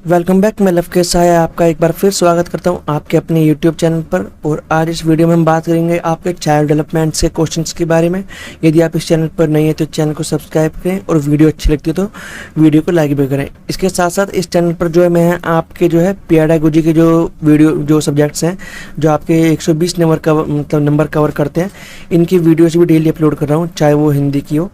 Welcome back. मैं लवकेश साया आपका एक बार फिर स्वागत करता हूं आपके अपने YouTube चैनल पर। और आज इस वीडियो में हम बात करेंगे आपके चाइल्ड डेवलपमेंट के क्वेश्चंस के बारे में। यदि आप इस चैनल पर नए हैं तो चैनल को सब्सक्राइब करें और वीडियो अच्छी लगती है तो वीडियो को लाइक भी करें। इसके साथ साथ इस चैनल पर जो है मैं आपके जो है पेडागोजी के जो सब्जेक्ट्स हैं जो आपके 120 नंबर का मतलब नंबर कवर करते हैं, इनकी वीडियोज़ भी डेली अपलोड कर रहा हूँ, चाहे वो हिंदी की हो,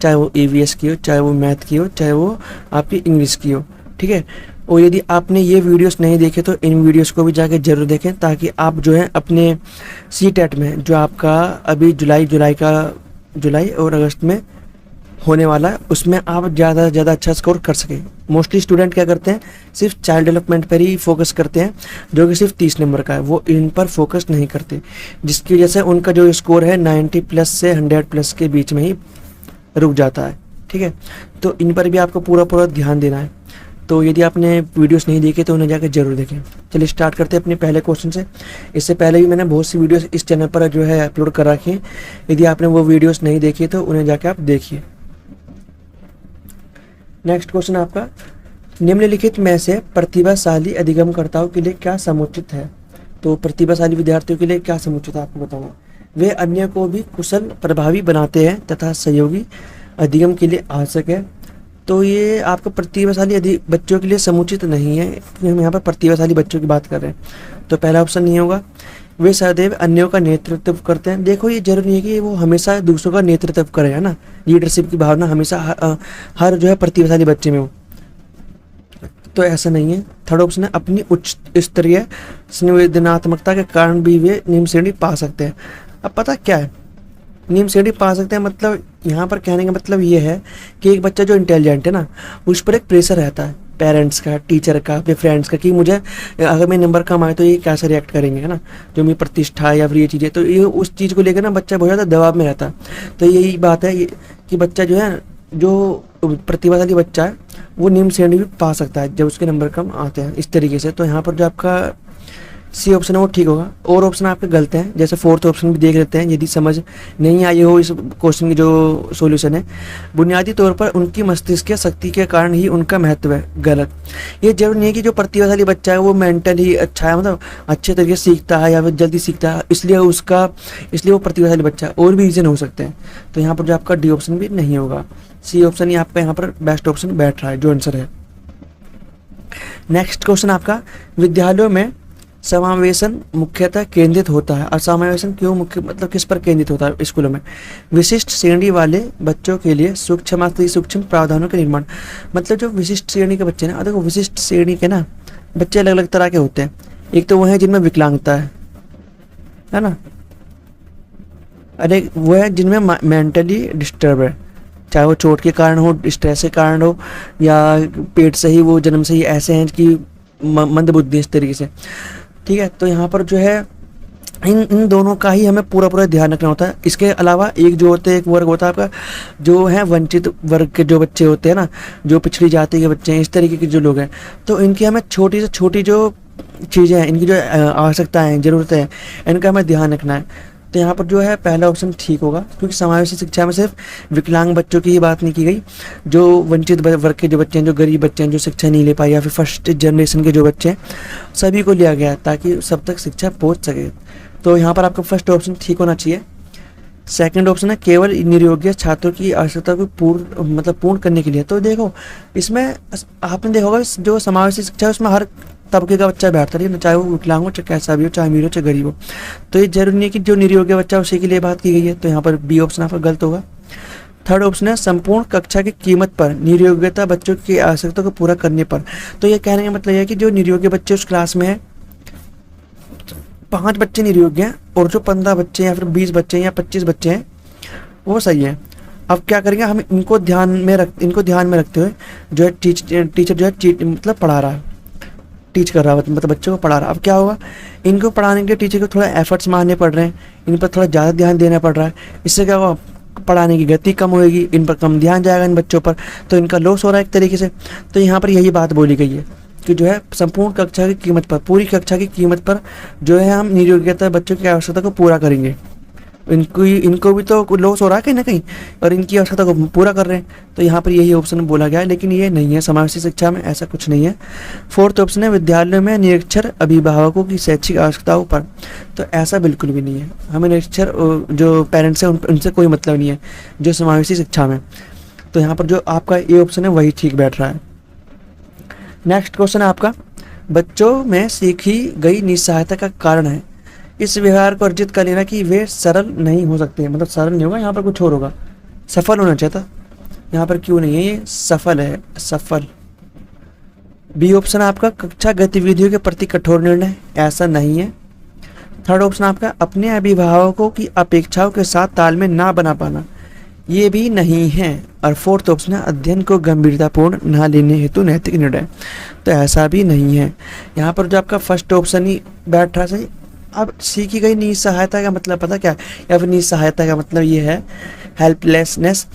चाहे वो EVS की हो, चाहे वो मैथ की हो, चाहे वो आपकी इंग्लिश की हो। ठीक है। और यदि आपने ये वीडियोस नहीं देखे तो इन वीडियोस को भी जाके ज़रूर देखें, ताकि आप जो है अपने CTET में जो आपका अभी जुलाई और अगस्त में होने वाला है, उसमें आप ज़्यादा से ज़्यादा अच्छा स्कोर कर सकें। मोस्टली स्टूडेंट क्या करते हैं, सिर्फ चाइल्ड डेवलपमेंट पर ही फोकस करते हैं, जो कि सिर्फ 30 नंबर का है, वो इन पर फोकस नहीं करते, जिसकी वजह से उनका जो स्कोर है 90+ से 100+ के बीच में ही रुक जाता है। ठीक है। तो इन पर भी आपको पूरा ध्यान देना है। तो यदि आपने वीडियोस नहीं देखे तो उन्हें जाकर जरूर देखें। चलिए स्टार्ट करते हैं अपने पहले क्वेश्चन से। इससे पहले भी मैंने बहुत सी वीडियोस इस चैनल पर जो है अपलोड कर रखी हैं। यदि आपने वो वीडियोस नहीं देखी तो उन्हें जाकर आप देखिए। नेक्स्ट क्वेश्चन आपका, निम्नलिखित में से प्रतिभाशाली अधिगमकर्ताओं के लिए क्या समुचित है। तो प्रतिभाशाली विद्यार्थियों के लिए क्या समुचित है आपको बताना। वे अन्य को भी कुशल प्रभावी बनाते हैं तथा सहयोगी अधिगम के लिए आवश्यक है। तो ये आपको प्रतिभाशाली बच्चों के लिए समुचित नहीं है, क्योंकि हम यहाँ पर प्रतिभाशाली बच्चों की बात कर रहे हैं। तो पहला ऑप्शन नहीं होगा। वे सदैव अन्यों का नेतृत्व करते हैं। देखो, ये जरूरी नहीं है कि वो हमेशा दूसरों का नेतृत्व करे, है ना। लीडरशिप की भावना हमेशा हर जो है प्रतिभाशाली बच्चे में हो, तो ऐसा नहीं है। थर्ड ऑप्शन है, अपनी उच्च स्तरीय संवेदनात्मकता के कारण भी वे निम्न श्रेणी पा सकते हैं। अब पता क्या है, निम्न श्रेणी पा सकते हैं मतलब यहाँ पर कहने का मतलब ये है कि एक बच्चा जो इंटेलिजेंट है ना, उस पर एक प्रेशर रहता है पेरेंट्स का, टीचर का, अपने फ्रेंड्स का, कि मुझे अगर मेरे नंबर कम आए तो ये कैसे रिएक्ट करेंगे, है ना, जो मेरी प्रतिष्ठा या फिर ये चीज़ें। तो ये उस चीज़ को लेकर ना बच्चा बहुत ज़्यादा दबाव में रहता है। तो यही बात है कि बच्चा जो है, जो प्रतिभाशाली बच्चा है, वो निम्न श्रेणी भी पा सकता है जब उसके नंबर कम आते हैं इस तरीके से। तो यहाँ पर जो आपका C ऑप्शन है वो ठीक होगा। और ऑप्शन आपके गलत हैं, जैसे फोर्थ ऑप्शन भी देख लेते हैं यदि समझ नहीं आई हो इस क्वेश्चन की जो सॉल्यूशन है। बुनियादी तौर पर उनकी मस्तिष्क शक्ति के कारण ही उनका महत्व है। गलत। ये जरूर नहीं है कि जो प्रतिभाशाली बच्चा है वो मेंटली अच्छा है, मतलब अच्छे तरीके से सीखता है या फिर जल्दी सीखता है, इसलिए वो प्रतिभाशाली बच्चा है। और भी रीज़न हो सकते हैं। तो यहाँ पर जो आपका D ऑप्शन भी नहीं होगा। C ऑप्शन ही आपका यहाँ पर बेस्ट ऑप्शन बैठ रहा है, जो आंसर है। नेक्स्ट क्वेश्चन आपका, विद्यालयों में समावेशन मुख्यतः केंद्रित होता है। और समावेशन क्यों मुख्य मतलब किस पर केंद्रित होता है स्कूलों में। विशिष्ट श्रेणी वाले बच्चों के लिए सूक्ष्म प्रावधानों के निर्माण। मतलब जो विशिष्ट श्रेणी के बच्चे ना, देखो विशिष्ट श्रेणी के ना बच्चे अलग अलग तरह के होते हैं। एक तो वो है जिनमें विकलांगता है ना। अरे वो है जिनमें मेंटली डिस्टर्ब है, चाहे वो चोट के कारण हो, स्ट्रेस के कारण हो, या पेट से ही वो जन्म से ही ऐसे हैं कि मंदबुद्धि इस तरीके से। ठीक है। तो यहाँ पर जो है इन दोनों का ही हमें पूरा ध्यान रखना होता है। इसके अलावा एक वर्ग होता है आपका, जो है वंचित वर्ग के जो बच्चे होते हैं ना, जो पिछड़ी जाति के बच्चे हैं, इस तरीके के जो लोग हैं, तो इनकी हमें छोटी से छोटी जो चीज़ें हैं, इनकी जो आवश्यकताएं हैं, ज़रूरतें हैं, इनका हमें ध्यान रखना है। तो यहाँ पर जो है पहला ऑप्शन ठीक होगा, क्योंकि समावेशी शिक्षा में सिर्फ विकलांग बच्चों की ही बात नहीं की गई। जो वंचित वर्ग के जो बच्चे हैं, जो गरीब बच्चे हैं, जो शिक्षा नहीं ले पाए, या फिर फर्स्ट जनरेशन के जो बच्चे हैं, सभी को लिया गया है ताकि सब तक शिक्षा पहुँच सके। तो यहाँ पर आपका फर्स्ट ऑप्शन ठीक होना चाहिए। सेकंड ऑप्शन है, केवल निरुद्योग छात्रों की आवश्यकता को पूर्ण करने के लिए। तो देखो, इसमें आपने देखा होगा जो समावेशी शिक्षा है उसमें हर तबके का बच्चा बैठता है, चाहे वो विकलांग हो, चाहे कैसा भी हो, चाहे अमीर हो, चाहे गरीब हो। तो ये जरूरी नहीं है कि जो निरुद्योग बच्चा उसी के लिए बात की गई है। तो यहाँ पर B ऑप्शन आपका गलत होगा। थर्ड ऑप्शन है, संपूर्ण कक्षा की कीमत पर निरुद्योगिता बच्चों की आवश्यकता को पूरा करने पर। तो ये कहने का मतलब है कि जो निरुद्योग बच्चे उस क्लास में है, 5 बच्चे निरुद्योग हैं और जो 15 बच्चे या फिर 20 बच्चे या 25 बच्चे हैं वो सही है। अब क्या करेंगे, हम इनको ध्यान में रखते हुए जो है टीचर जो है मतलब पढ़ा रहा है, टीच कर रहा है, मतलब बच्चों को पढ़ा रहा है। अब क्या होगा, इनको पढ़ाने के लिए टीचर को थोड़ा एफर्ट्स मारने पड़ रहे हैं, इन पर थोड़ा ज़्यादा ध्यान देना पड़ रहा है। इससे क्या होगा, पढ़ाने की गति कम होगी, इन पर कम ध्यान जाएगा इन बच्चों पर, तो इनका लॉस हो रहा है एक तरीके से। तो यहाँ पर यही बात बोली गई है कि जो है संपूर्ण कक्षा की कीमत पर, पूरी कक्षा की कीमत पर जो है हम निरुद्योगिता बच्चों की आवश्यकता को पूरा करेंगे। इनको भी तो लॉस हो रहा है कहीं ना कहीं, और इनकी आवश्यकता को पूरा कर रहे हैं। तो यहाँ पर यही ऑप्शन बोला गया है, लेकिन ये नहीं है, समावेशी शिक्षा में ऐसा कुछ नहीं है। फोर्थ ऑप्शन है विद्यालयों में निरक्षर अभिभावकों की शैक्षिक आवश्यकताओं पर। तो ऐसा बिल्कुल भी नहीं है, हमें निरक्षर जो पेरेंट्स हैं उनसे कोई मतलब नहीं है जो समावेशी शिक्षा में। तो यहाँ पर जो आपका ये ऑप्शन है वही ठीक बैठ रहा है। नेक्स्ट क्वेश्चन है आपका, बच्चों में सीखी गई निस्सहायता का कारण है इस व्यवहार को अर्जित कर लेना कि वे सरल नहीं हो सकते। मतलब सरल नहीं होगा, यहाँ पर कुछ और होगा, सफल होना चाहिए था, यहाँ पर क्यों नहीं है, ये सफल है, सफल। बी ऑप्शन आपका कक्षा गतिविधियों के प्रति कठोर निर्णय, ऐसा नहीं है। थर्ड ऑप्शन आपका अपने अभिभावकों की अपेक्षाओं के साथ तालमेल ना बना पाना, ये भी नहीं है। और फोर्थ ऑप्शन है अध्ययन को गंभीरतापूर्ण न लेने हेतु नैतिक निर्णय, तो ऐसा भी नहीं है। यहाँ पर जो आपका फर्स्ट ऑप्शन ही बैठ रहा सही। अब सीखी गई निस्सहायता का मतलब पता क्या है, या फिर निस्सहायता का मतलब ये है हेल्पलेसनेस,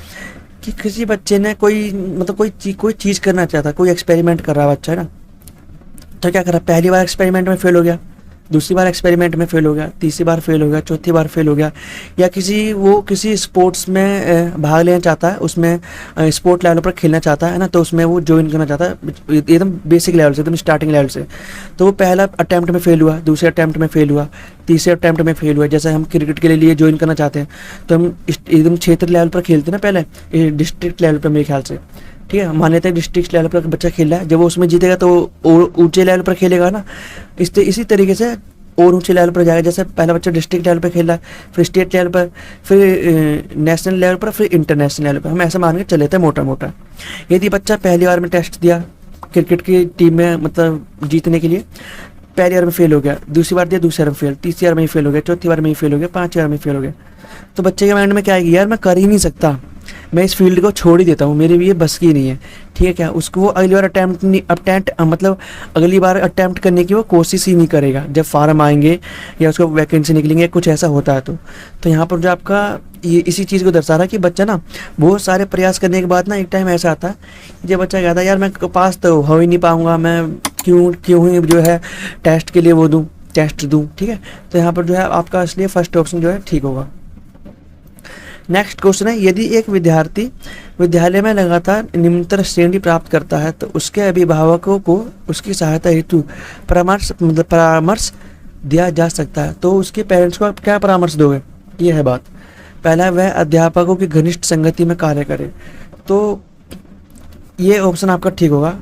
कि किसी बच्चे ने कोई चीज़ करना चाहता, कोई एक्सपेरिमेंट कर रहा बच्चा है ना, तो क्या करा, पहली बार एक्सपेरिमेंट में फेल हो गया, दूसरी बार एक्सपेरिमेंट में फेल हो गया, तीसरी बार फेल हो गया, चौथी बार फेल हो गया। या किसी स्पोर्ट्स में भाग लेना चाहता है, उसमें स्पोर्ट लेवल पर खेलना चाहता है ना, तो उसमें वो ज्वाइन करना चाहता है एकदम बेसिक लेवल से, एकदम स्टार्टिंग लेवल से। तो वो पहला अटैम्प्ट में फेल हुआ, दूसरे अटैम्प्ट में फेल हुआ, तीसरे अटैम्प्ट में फेल हुआ। जैसे हम क्रिकेट के लिए ज्वाइन करना चाहते हैं तो हम एकदम क्षेत्र लेवल पर खेलते हैं ना, पहले डिस्ट्रिक्ट लेवल पर मेरे ख्याल से, ठीक है, मान लेते हैं डिस्ट्रिक्ट लेवल पर बच्चा खेल रहा है, जब वो उसमें जीतेगा तो ऊंचे लेवल पर खेलेगा ना, इसी तरीके से और ऊंचे लेवल पर जाएगा। जैसे पहला बच्चा डिस्ट्रिक्ट लेवल पर खेल रहा है, फिर स्टेट लेवल पर, फिर नेशनल लेवल पर, फिर इंटरनेशनल लेवल पर, हम ऐसा मान के चले थे मोटा मोटा। यदि बच्चा पहली बार में टेस्ट दिया क्रिकेट की टीम में, मतलब जीतने के लिए, पहली बार में फेल हो गया, दूसरी बार दिया, दूसरी बार में फेल, तीसरी बार में ही फेल हो गया, चौथी बार में ही फेल हो गया, पांचवी बार में फेल हो गया, तो बच्चे के माइंड में क्या आएगी, यार मैं कर ही नहीं सकता, मैं इस फील्ड को छोड़ ही देता हूँ, मेरे भी ये बस की नहीं है, ठीक है क्या। उसको वो अगली बार अगली बार अटैम्प्ट करने की वो कोशिश ही नहीं करेगा जब फार्म आएंगे या उसको वैकेंसी निकलेंगे, कुछ ऐसा होता है। तो यहाँ पर जो आपका ये इसी चीज़ को दर्शा रहा है कि बच्चा ना बहुत सारे प्रयास करने के बाद ना एक टाइम ऐसा आता है जब बच्चा कहता है यार मैं पास तो हो ही नहीं पाऊँगा, मैं क्यों ही जो है टेस्ट के लिए वो दूँ, टेस्ट दूँ, ठीक है। तो यहाँ पर जो है आपका इसलिए फर्स्ट ऑप्शन जो है ठीक होगा। नेक्स्ट क्वेश्चन है, यदि एक विद्यार्थी विद्यालय में लगातार निम्नतर श्रेणी प्राप्त करता है तो उसके अभिभावकों को उसकी सहायता हेतु परामर्श दिया जा सकता है। तो उसके पेरेंट्स को आप क्या परामर्श दोगे, ये है बात। पहला, वह अध्यापकों की घनिष्ठ संगति में कार्य करे, तो ये ऑप्शन आपका ठीक होगा।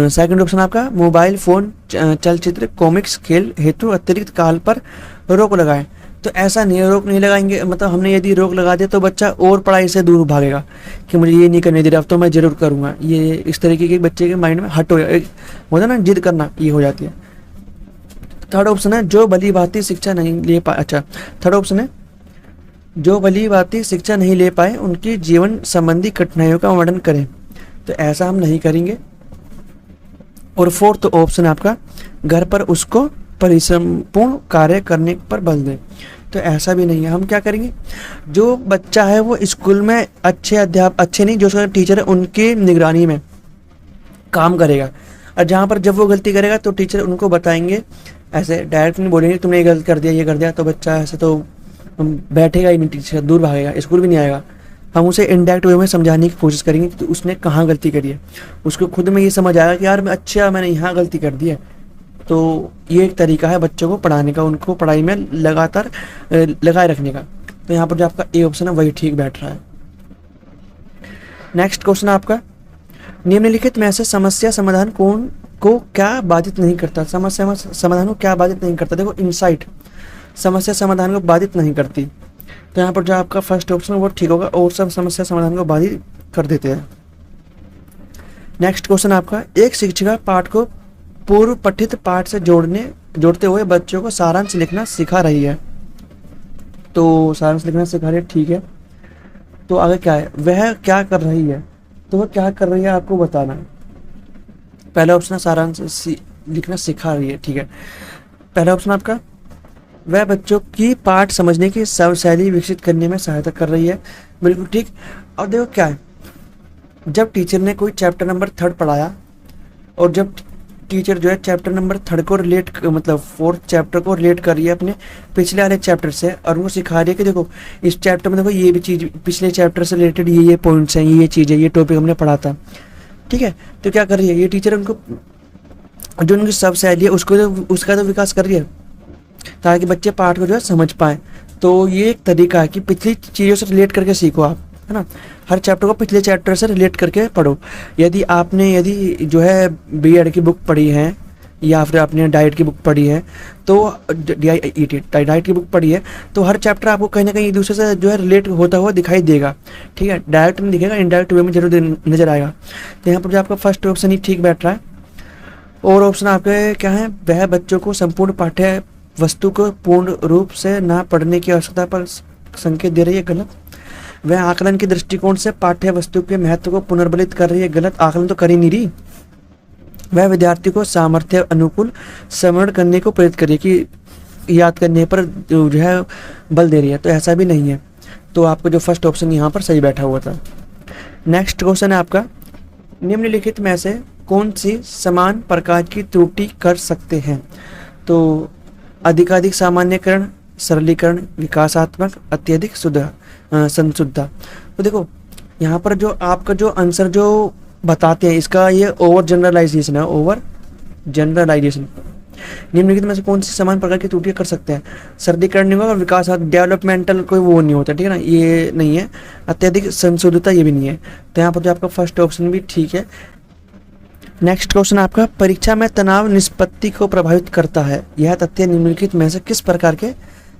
सेकंड ऑप्शन आपका मोबाइल फोन, चलचित्र, कॉमिक्स, खेल हेतु अतिरिक्त काल पर रोक लगाएं। तो ऐसा नहीं है, रोक नहीं लगाएंगे, मतलब हमने यदि रोक लगा दिया तो बच्चा और पढ़ाई से दूर भागेगा कि मुझे ये नहीं करने दे रहा, अब तो मैं जरूर करूँगा। ये इस तरीके के बच्चे के माइंड में हट होता ना, जिद करना, ये हो जाती है। थर्ड ऑप्शन है जो भली भांति शिक्षा नहीं ले पाए, अच्छा थर्ड ऑप्शन है जो भली भांति शिक्षा नहीं ले पाए उनकी जीवन संबंधी कठिनाइयों का वर्णन करें। तो ऐसा हम नहीं करेंगे। और फोर्थ ऑप्शन आपका घर पर उसको परिश्रमपूर्ण कार्य करने पर बल दें। तो ऐसा भी नहीं है, हम क्या करेंगे, जो बच्चा है वो स्कूल में अच्छे नहीं, जो उसका टीचर है उनकी निगरानी में काम करेगा, और जहाँ पर जब वो गलती करेगा तो टीचर उनको बताएंगे, ऐसे डायरेक्ट नहीं बोलेंगे तुमने ये गलत कर दिया, ये कर दिया, तो बच्चा ऐसे तो बैठेगा ही नहीं, टीचर दूर भागेगा, स्कूल भी नहीं आएगा। हम उसे इनडायरेक्ट वे में समझाने की कोशिश करेंगे कि उसने कहाँ गलती करी है, उसको खुद में ये समझ आएगा कि यार मैंने यहाँ गलती कर दी है। तो ये एक तरीका है बच्चों को पढ़ाने का, उनको पढ़ाई में लगातार लगाए रखने का। तो यहाँ पर जो आपका ए ऑप्शन है वही ठीक बैठ रहा है। नेक्स्ट क्वेश्चन आपका, निम्नलिखित में से समस्या समाधान को क्या बाधित नहीं करता। समस्या समाधान को क्या बाधित नहीं करता, देखो इनसाइट समस्या समाधान को बाधित नहीं करती। तो यहाँ पर जो आपका फर्स्ट ऑप्शन है वो ठीक होगा, और सब समस्या समाधान को बाधित कर देते हैं। नेक्स्ट क्वेश्चन आपका, एक शिक्षिका पाठ को पूर्व पठित पाठ से जोड़ते हुए बच्चों को सारांश लिखना सिखा रही है। तो सारांश लिखना सिखा रही है, ठीक है। तो आगे क्या है, वह क्या कर रही है, तो वह क्या कर रही है आपको बताना है। पहला ऑप्शन है सारांश लिखना सिखा रही है, ठीक है। पहला ऑप्शन आपका, वह बच्चों की पाठ समझने की शैली विकसित करने में सहायता कर रही है, बिल्कुल ठीक। और देखो क्या है, जब टीचर ने कोई चैप्टर नंबर 3 पढ़ाया और जब टीचर जो है चैप्टर नंबर 3 को रिलेट मतलब 4th चैप्टर को रिलेट कर रही है अपने पिछले वाले चैप्टर से, और उनको सिखा रही है कि देखो इस चैप्टर में देखो ये भी चीज़ पिछले चैप्टर से रिलेटेड ये पॉइंट्स हैं, ये चीज़ है, ये टॉपिक हमने पढ़ा था। ठीक है, तो क्या कर रही है ये टीचर, उनको जो उनकी सब सहेली है उसको उसका तो विकास कर रही है ताकि बच्चे पाठ को जो है समझ पाएँ। तो ये एक तरीका है कि पिछली चीज़ों से रिलेट करके सीखो आप, है ना। हर चैप्टर को पिछले चैप्टर से रिलेट करके पढ़ो। यदि जो है बीएड की बुक पढ़ी है या फिर आपने डाइट की बुक पढ़ी है, तो डाइट की बुक पढ़ी है तो हर चैप्टर आपको कहीं ना कहीं एक दूसरे से जो है रिलेट होता हुआ दिखाई देगा। ठीक है, डायरेक्ट नहीं दिखेगा, इनडायरेक्ट वे में जरूर नजर आएगा। तो यहाँ पर जो आपका फर्स्ट ऑप्शन ही ठीक बैठ रहा है। और ऑप्शन आपके क्या है, वह बच्चों को संपूर्ण पाठ्य वस्तु को पूर्ण रूप से ना पढ़ने की आवश्यकता पर संकेत दे रही है, गलत। वह आकलन के दृष्टिकोण से पाठ्य वस्तु के महत्व को पुनर्बलित कर रही है, गलत। आकलन तो कर ही नहीं रही। वह विद्यार्थी को सामर्थ्य अनुकूल स्मरण करने को प्रेरित कर रही है कि याद करने पर जो है बल दे रही है, तो ऐसा भी नहीं है। तो आपको जो फर्स्ट ऑप्शन यहाँ पर सही बैठा हुआ था। नेक्स्ट क्वेश्चन है आपका, निम्नलिखित में से कौन सी समान प्रकार की त्रुटि कर सकते हैं। तो अधिकाधिक सामान्यकरण, सरलीकरण, विकासात्मक, अत्यधिक संशुद्धता। तो देखो यहाँ पर जो आपका जो आंसर जो बताते हैं इसका ये ओवर जनरलाइजेशन है, ओवर जनरलाइजेशन। निम्नलिखित में से कौन सी समान प्रकार की त्रुटियां कर सकते हैं। सरलीकरण नहीं होगा, विकास डेवलपमेंटल कोई वो नहीं होता, ठीक है ना, ये नहीं है। अत्यधिक संशोधिता ये भी नहीं है। तो यहाँ पर जो आपका फर्स्ट ऑप्शन भी ठीक है। नेक्स्ट क्वेश्चन आपका, परीक्षा में तनाव निष्पत्ति को प्रभावित करता है, यह तथ्य निम्नलिखित में से किस प्रकार के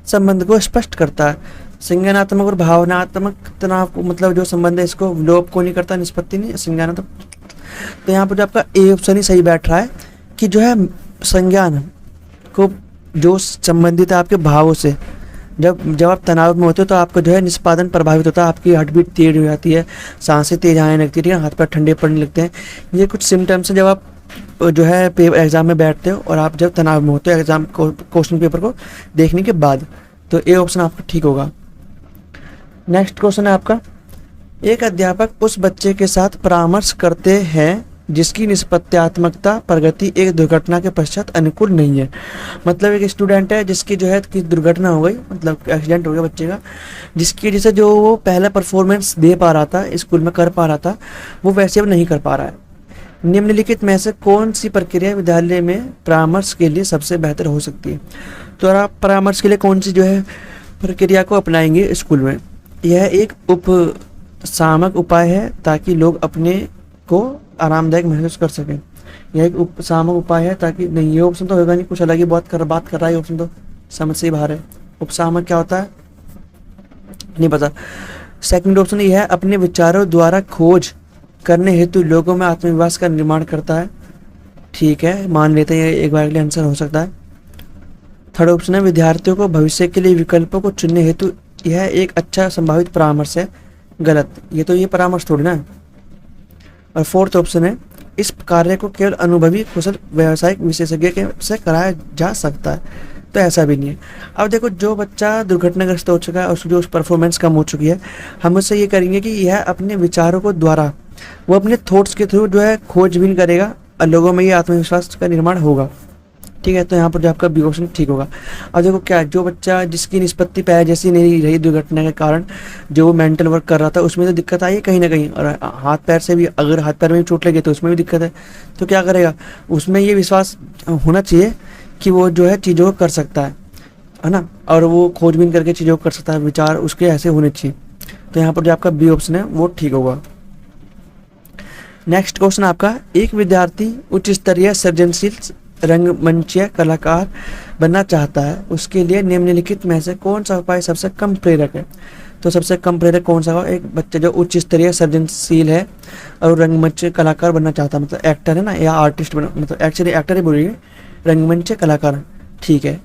संबंध को स्पष्ट करता है। संज्ञानात्मक और भावनात्मक तनाव को मतलब जो संबंध है इसको लोप को नहीं करता, निष्पत्ति नहीं, संज्ञानात्मक। तो यहाँ पर जो आपका ए ऑप्शन ही सही बैठ रहा है कि जो है संज्ञान को जो संबंधित है आपके भावों से। जब आप तनाव में होते हो तो आपका जो है निष्पादन प्रभावित होता है, आपकी हार्ट बीट तेज हो जाती है, सांसें तेज आने लगती है, हाथ पैर ठंडे पड़ने लगते हैं। ये कुछ सिम्टम्स हैं जब आप जो है एग्जाम में बैठते हो और आप जब तनाव में होते हो एग्जाम क्वेश्चन पेपर को देखने के बाद। तो ए ऑप्शन आपका ठीक होगा। नेक्स्ट क्वेश्चन है आपका, एक अध्यापक उस बच्चे के साथ परामर्श करते हैं जिसकी निष्पत्त्यात्मकता प्रगति एक दुर्घटना के पश्चात अनुकूल नहीं है। मतलब एक स्टूडेंट है जिसकी जो है कि दुर्घटना हो गई, मतलब एक्सीडेंट हो गया बच्चे का, जिसकी वजह से जो वो पहला परफॉर्मेंस दे पा रहा था, स्कूल में कर पा रहा था, वो वैसे अब नहीं कर पा रहा है। निम्नलिखित में से कौन सी प्रक्रिया विद्यालय में परामर्श के लिए सबसे बेहतर हो सकती है। तो आप परामर्श के लिए कौन सी जो है प्रक्रिया को अपनाएंगे स्कूल में। यह एक उपशामक उपाय है ताकि लोग अपने को आरामदायक महसूस कर सकें। यह एक उपशामक उपाय है ताकि, नहीं ये ऑप्शन तो होगा नहीं, कुछ अलग ही बात कर रहा है ऑप्शन, तो समझ से ही बाहर है। उपशामक क्या होता है नहीं पता। सेकंड ऑप्शन यह है अपने विचारों द्वारा खोज करने हेतु लोगों में आत्मविश्वास का निर्माण करता है। ठीक है, मान लेते हैं एक बार के लिए आंसर हो सकता है। थर्ड ऑप्शन है विद्यार्थियों को भविष्य के लिए विकल्पों को चुनने हेतु यह एक अच्छा संभावित परामर्श है, गलत। ये तो ये परामर्श थोड़ी ना है। और फोर्थ ऑप्शन है इस कार्य को केवल अनुभवी कुशल व्यावसायिक विशेषज्ञ से कराया जा सकता है, तो ऐसा भी नहीं है। अब देखो जो बच्चा दुर्घटनाग्रस्त हो चुका है और जो परफॉर्मेंस कम हो चुकी है, हम उससे ये करेंगे कि यह अपने विचारों को द्वारा वो अपने थॉट्स के थ्रू जो है खोजबीन करेगा और लोगों में ये आत्मविश्वास का निर्माण होगा। ठीक है, तो यहाँ पर जो आपका बी ऑप्शन ठीक होगा। अब देखो क्या, जो बच्चा जिसकी निष्पत्ति पहले जैसी नहीं रही दुर्घटना के कारण, जो मेंटल वर्क कर रहा था उसमें तो दिक्कत आई कहीं ना कहीं, और हाथ पैर से भी, अगर हाथ पैर में भी चोट लगे तो उसमें भी दिक्कत है। तो क्या करेगा, उसमें ये विश्वास होना चाहिए कि वो जो है चीज़ों को कर सकता है ना, और वो खोजबीन करके चीज़ों को कर सकता है, विचार उसके ऐसे होने चाहिए। तो यहाँ पर जो आपका बी ऑप्शन है वो ठीक होगा। नेक्स्ट क्वेश्चन आपका, एक विद्यार्थी उच्च स्तरीय सृजनशील रंगमंचीय कलाकार बनना चाहता है, उसके लिए निम्नलिखित में से कौन सा उपाय सबसे कम प्रेरक है। तो सबसे कम प्रेरक कौन सा होगा, एक बच्चा जो उच्च स्तरीय सृजनशील है और रंगमंच कलाकार बनना चाहता है, मतलब एक्टर है ना या आर्टिस्ट बना, मतलब एक्चुअली एक्टर ही बोलिए, रंगमंच कलाकार। ठीक है,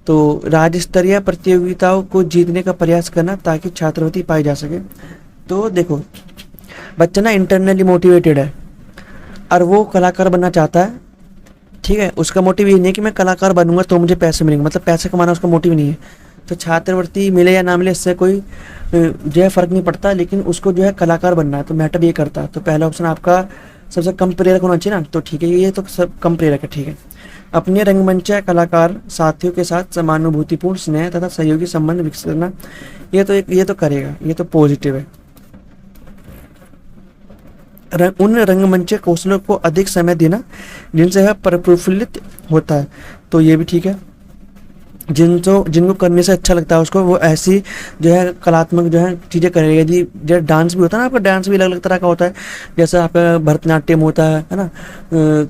तो राज्य स्तरीय प्रतियोगिताओं को जीतने का प्रयास करना ताकि छात्रवृत्ति पाई जा सके। तो देखो बच्चा ना इंटरनली मोटिवेटेड है और वो कलाकार बनना चाहता है। ठीक है, उसका मोटिव ये नहीं है कि मैं कलाकार बनूंगा तो मुझे पैसे मिलेंगे, मतलब पैसे कमाना उसका मोटिव नहीं है। तो छात्रवृत्ति मिले या ना मिले इससे कोई जो है फ़र्क नहीं पड़ता, लेकिन उसको जो है कलाकार बनना है, तो मैटर ये करता है। तो पहला ऑप्शन आपका सबसे कम प्रेरक होना चाहिए ना, तो ठीक है, ये तो सब कम प्रेरक है, ठीक है। अपने रंगमंच कलाकार साथियों के साथ समानुभूतिपूर्ण स्नेह तथा सहयोगी संबंध विकसित करना, ये तो करेगा, ये तो पॉजिटिव है। उन रंगमंच कौशलों को अधिक समय देना जिनसे वह प्रफुल्लित होता है, तो ये भी ठीक है। जिनको करने से अच्छा लगता है उसको, वो ऐसी जो है कलात्मक जो है चीज़ें करेगा। यदि जैसे डांस भी होता है ना, आपका डांस भी अलग अलग तरह का होता है, जैसे आपका भरतनाट्यम होता है ना,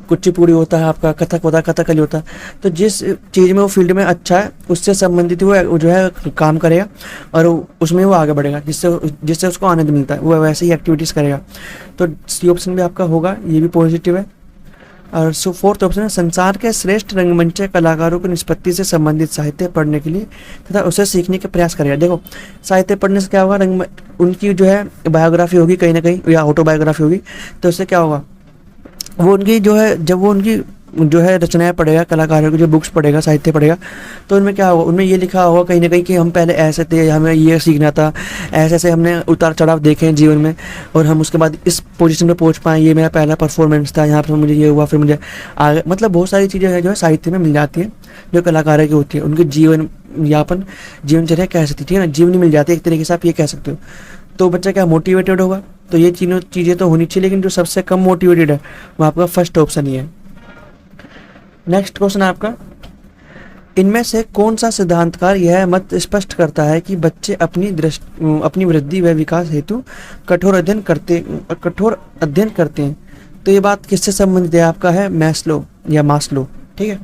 कुचिपुड़ी होता है, आपका कथक होता है, कथकली होता है। तो जिस चीज़ में वो फील्ड में अच्छा है उससे संबंधित वो जो है काम करेगा और उसमें वो आगे बढ़ेगा, जिससे उसको आनंद मिलता है, वो वैसे ही एक्टिविटीज़ करेगा। तो सी ऑप्शन भी आपका होगा, ये भी पॉजिटिव है। और फोर्थ ऑप्शन है संसार के श्रेष्ठ रंगमंच कलाकारों की निष्पत्ति से संबंधित साहित्य पढ़ने के लिए तथा उसे सीखने के प्रयास करेगा। देखो, साहित्य पढ़ने से क्या होगा, उनकी जो है बायोग्राफी होगी कहीं ना कहीं, या ऑटोबायोग्राफी होगी, तो उससे क्या होगा, वो उनकी जो है, जब वो उनकी जो है रचनाएं पढ़ेगा, कलाकारों की जो बुक्स पढ़ेगा, साहित्य पढ़ेगा, तो उनमें क्या होगा, उनमें ये लिखा होगा कहीं ना कहीं कि हम पहले ऐसे थे, हमें ये सीखना था, ऐसे ऐसे हमने उतार चढ़ाव देखे हैं जीवन में, और हम उसके बाद इस पोजीशन पे पहुंच पाए, ये मेरा पहला परफॉर्मेंस था, यहाँ पर मुझे ये हुआ, फिर मुझे आगे, मतलब बहुत सारी चीज़ें हैं जो है साहित्य में मिल जाती हैं, जो कलाकारों की होती है, उनकी जीवनचर्या कैसे थी, ठीक है ना, जीवनी मिल जाती है एक तरीके से, आप ये कह सकते हो। तो बच्चा क्या मोटिवेटेड होगा, तो ये तीनों चीज़ें तो होनी चाहिए, लेकिन जो सबसे कम मोटिवेटेड है वो आपका फर्स्ट ऑप्शन ही है। नेक्स्ट क्वेश्चन आपका, इनमें से कौन सा सिद्धांतकार यह मत स्पष्ट करता है कि बच्चे अपनी वृद्धि व विकास हेतु कठोर अध्ययन करते हैं? तो ये बात किससे संबंधित है, आपका है मैस्लो या मास्लो, ठीक है।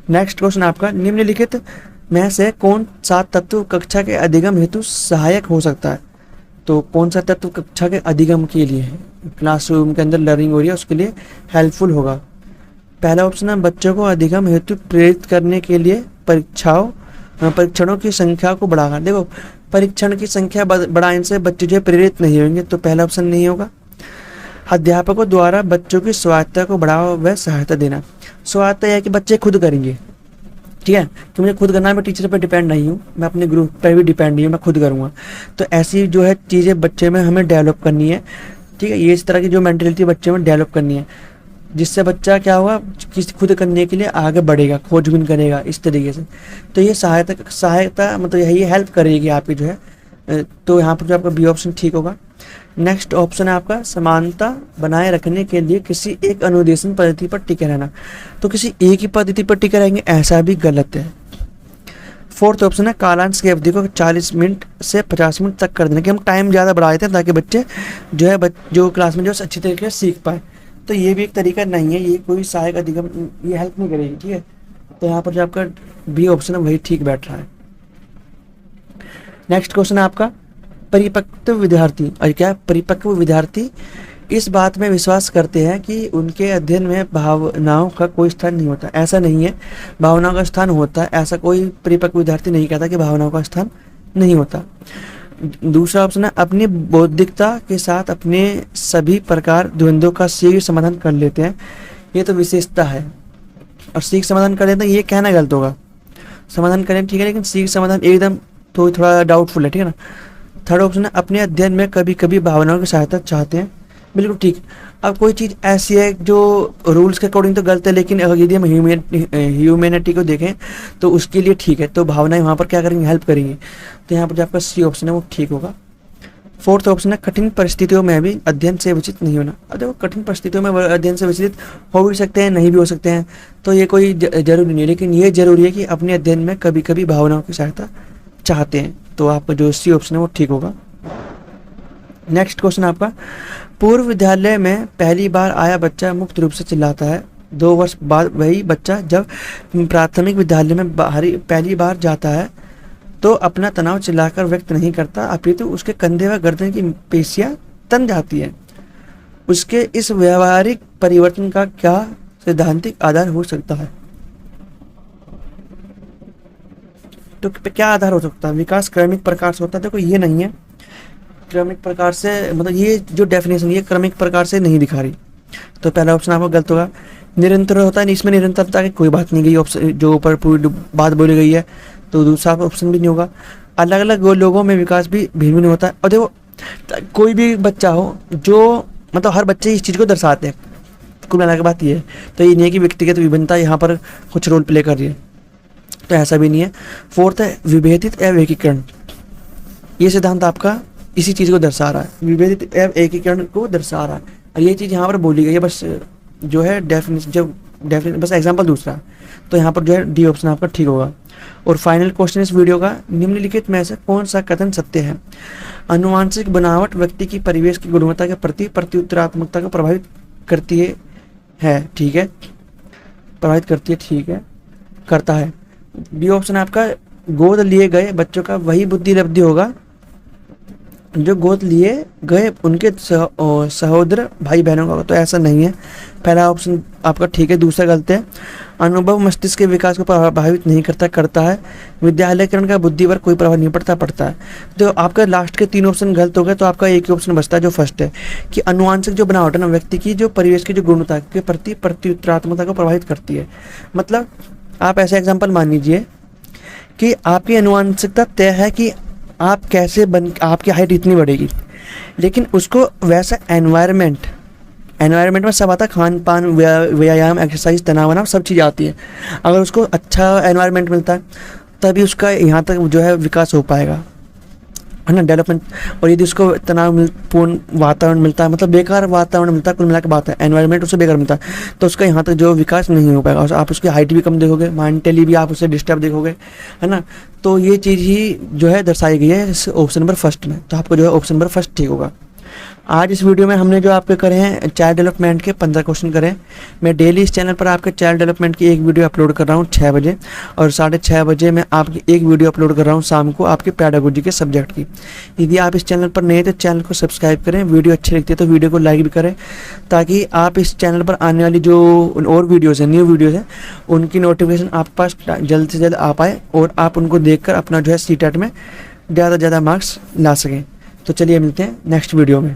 नेक्स्ट क्वेश्चन आपका, निम्नलिखित में से कौन सा तत्व कक्षा के अधिगम हेतु सहायक हो सकता है? तो कौन सा तत्व कक्षा के अधिगम के लिए है, क्लासरूम के अंदर लर्निंग हो रही है उसके लिए हेल्पफुल होगा? पहला ऑप्शन है बच्चों को अधिगम हेतु प्रेरित करने के लिए परीक्षणों की संख्या को बढ़ाना। देखो, परीक्षण की संख्या बढ़ाने से बच्चे जो प्रेरित नहीं होंगे, तो पहला ऑप्शन नहीं होगा। अध्यापकों द्वारा बच्चों की स्वायत्तता को बढ़ावा व सहायता देना। स्वायत्तता है कि बच्चे खुद करेंगे, ठीक है, कि मुझे खुद करना है, मैं टीचर पर डिपेंड नहीं हूँ, मैं अपने ग्रुप पर भी डिपेंड नहीं हूँ, मैं खुद करूँगा। तो ऐसी जो है चीज़ें बच्चे में हमें डेवलप करनी है, ठीक है, ये इस तरह की जो मेंटेलिटी बच्चे में डेवलप करनी है, जिससे बच्चा क्या होगा, किसी खुद करने के लिए आगे बढ़ेगा, खोजबीन करेगा इस तरीके से। तो ये सहायता मतलब यही हेल्प करेगी आपकी जो है, तो यहाँ पर जो आपका बी ऑप्शन ठीक होगा। नेक्स्ट ऑप्शन है आपका, समानता बनाए रखने के लिए किसी एक अनुदेशन पद्धति पर टिके रहना। तो किसी एक ही पद्धति पर टिके रहेंगे, ऐसा भी गलत है। फोर्थ ऑप्शन है, कालांश की अवधि को 40 मिनट से 50 मिनट तक कर देना, कि हम टाइम ज़्यादा बढ़ा देते हैं ताकि बच्चे जो है जो क्लास में जो अच्छी तरीके से सीख पाए। तो ये भी एक तरीका नहीं है, ये कोई सहायक अधिगम, ये हेल्प नहीं करेगी, ठीक है। तो यहाँ पर जो आपका बी ऑप्शन है वही ठीक बैठ रहा है। नेक्स्ट क्वेश्चन है आपका, परिपक्व विद्यार्थी, और क्या परिपक्व विद्यार्थी इस बात में विश्वास करते हैं कि उनके अध्ययन में भावनाओं का कोई स्थान नहीं होता। ऐसा नहीं है, भावनाओं का स्थान होता है, ऐसा कोई परिपक्व विद्यार्थी नहीं कहता कि भावनाओं का स्थान नहीं होता। दूसरा ऑप्शन है, अपनी बौद्धिकता के साथ अपने सभी प्रकार द्वंद्वों का शीघ्र समाधान कर लेते हैं। ये तो विशेषता है, और शीघ्र समाधान कर लेते हैं ये कहना गलत होगा। समाधान करें ठीक है, लेकिन शीघ्र समाधान एकदम तो थोड़ा डाउटफुल है, ठीक है ना। थर्ड ऑप्शन है, अपने अध्ययन में कभी कभी भावनाओं की सहायता चाहते हैं। बिल्कुल ठीक। अब कोई चीज़ ऐसी है जो रूल्स के अकॉर्डिंग तो गलत है, लेकिन अगर यदि हम ह्यूमैनिटी को देखें तो उसके लिए ठीक है, तो भावनाएं वहाँ पर क्या करेंगी, हेल्प करेंगी। तो यहाँ पर जो आपका सी ऑप्शन है वो ठीक होगा। फोर्थ ऑप्शन है, कठिन परिस्थितियों में भी अध्ययन से विचलित नहीं होना। अब देखो, कठिन परिस्थितियों में अध्ययन से विचलित हो भी सकते हैं, नहीं भी हो सकते हैं, तो ये कोई जरूरी नहीं है, लेकिन ये जरूरी है कि अपने अध्ययन में कभी कभी भावनाओं की सहायता चाहते हैं। तो आपका जो सी ऑप्शन है वो ठीक होगा। नेक्स्ट क्वेश्चन आपका, पूर्व विद्यालय में पहली बार आया बच्चा मुक्त रूप से चिल्लाता है। 2 वर्ष बाद वही बच्चा जब प्राथमिक विद्यालय में पहली बार जाता है तो अपना तनाव चिल्लाकर व्यक्त नहीं करता, अपितु उसके कंधे व गर्दन की पेशियां तन जाती हैं। उसके इस व्यवहारिक परिवर्तन का क्या सैद्धांतिक आधार हो सकता है? तो क्या आधार हो सकता है? विकास क्रमिक प्रकार से होता है। देखो, ये नहीं है क्रमिक प्रकार से, मतलब ये जो डेफिनेशन ये क्रमिक प्रकार से नहीं दिखा रही, तो पहला ऑप्शन आपको गलत होगा। निरंतर होता है, इसमें निरंतरता की कोई बात नहीं गई, ऑप्शन जो ऊपर पूरी बात बोली गई है, तो दूसरा ऑप्शन भी नहीं होगा। अलग अलग लोगों में विकास भी भिन्न भिन्न होता है। और देखो, कोई भी बच्चा हो जो मतलब हर बच्चे इस चीज़ को दर्शाते हैं। कुल मिला के बात ये है। तो ये नहीं है कि व्यक्तिगत विभिन्नता यहाँ पर कुछ रोल प्ले कर रही है, तो ऐसा भी नहीं है। फोर्थ है विभेदित एवं एकीकरण। ये सिद्धांत आपका इसी चीज़ को दर्शा रहा है, विभेदित एवं एकीकरण को दर्शा रहा है। और ये चीज़ यहाँ पर बोली गई है, बस जो है डेफिनेशन, जब डेफिनेशन बस एग्जाम्पल दूसरा है, तो यहाँ पर जो है डी ऑप्शन आपका ठीक होगा। और फाइनल क्वेश्चन इस वीडियो का, निम्नलिखित में से कौन सा कथन सत्य है? अनुवांशिक बनावट व्यक्ति की परिवेश की गुणवत्ता के प्रति प्रत्युत्तरात्मकता को प्रभावित करती है, ठीक है, प्रभावित करती है, ठीक है, करता है। बी ऑप्शन आपका गोद लिए गए बच्चों का वही बुद्धि लब्धि होगा जो गोद लिए गए उनके सहोदर भाई बहनों का होगा, तो ऐसा नहीं है। पहला ऑप्शन आपका ठीक है, दूसरा गलत है। अनुभव मस्तिष्क के विकास को प्रभावित नहीं करता है। विद्यालयकरण का बुद्धि पर कोई प्रभाव नहीं पड़ता है। तो आपका लास्ट के 3 ऑप्शन गलत हो गए, तो आपका एक ही ऑप्शन बचता है जो फर्स्ट है, कि अनुवांशिक जो बनावट है ना व्यक्ति की, जो परिवेश की जो गुणवत्ता के प्रति प्रत्युत्तरात्मकता को प्रभावित करती है। मतलब आप ऐसे एग्जाम्पल मान लीजिए कि आपकी अनुवांशिकता तय है कि आप कैसे आपकी हाइट इतनी बढ़ेगी, लेकिन उसको वैसा एनवायरनमेंट में सब आता है, खान पान, व्यायाम, एक्सरसाइज, तनाव वनाव सब चीज़ आती है। अगर उसको अच्छा एनवायरनमेंट मिलता है तभी उसका यहाँ तक जो है विकास हो पाएगा, है ना, डेवलपमेंट। और यदि उसको तनावपूर्ण वातावरण मिलता है, मतलब बेकार वातावरण मिलता है, कुल मिला के बात है, एनवायरनमेंट उससे बेकार मिलता है, तो उसका यहाँ तक जो विकास नहीं हो पाएगा। और आप उसकी हाइट भी कम देखोगे, मेंटली भी आप उससे डिस्टर्ब देखोगे, है ना। तो ये चीज़ ही जो है दर्शाई गई है इस ऑप्शन नंबर फर्स्ट में, तो आपको जो है ऑप्शन नंबर फर्स्ट ठीक होगा। आज इस वीडियो में हमने जो आपके करे हैं चाइल्ड डेवलपमेंट के 15 क्वेश्चन करें। मैं डेली इस चैनल पर आपके चाइल्ड डेवलपमेंट की एक वीडियो अपलोड कर रहा हूँ 6 बजे, और 6:30 बजे मैं आपकी एक वीडियो अपलोड कर रहा हूँ शाम को आपके पेडागोजी के सब्जेक्ट की। यदि आप इस चैनल पर नए हैं तो चैनल को सब्सक्राइब करें, वीडियो अच्छी लगती है तो वीडियो को लाइक भी करें, ताकि आप इस चैनल पर आने वाली जो और वीडियोज़ हैं, न्यू वीडियोज़ हैं, उनकी नोटिफिकेशन आपके पास जल्द से जल्द आ पाए और आप उनको देखकर अपना जो है CTET में ज़्यादा से ज़्यादा मार्क्स ला सकें। तो चलिए मिलते हैं नेक्स्ट वीडियो में।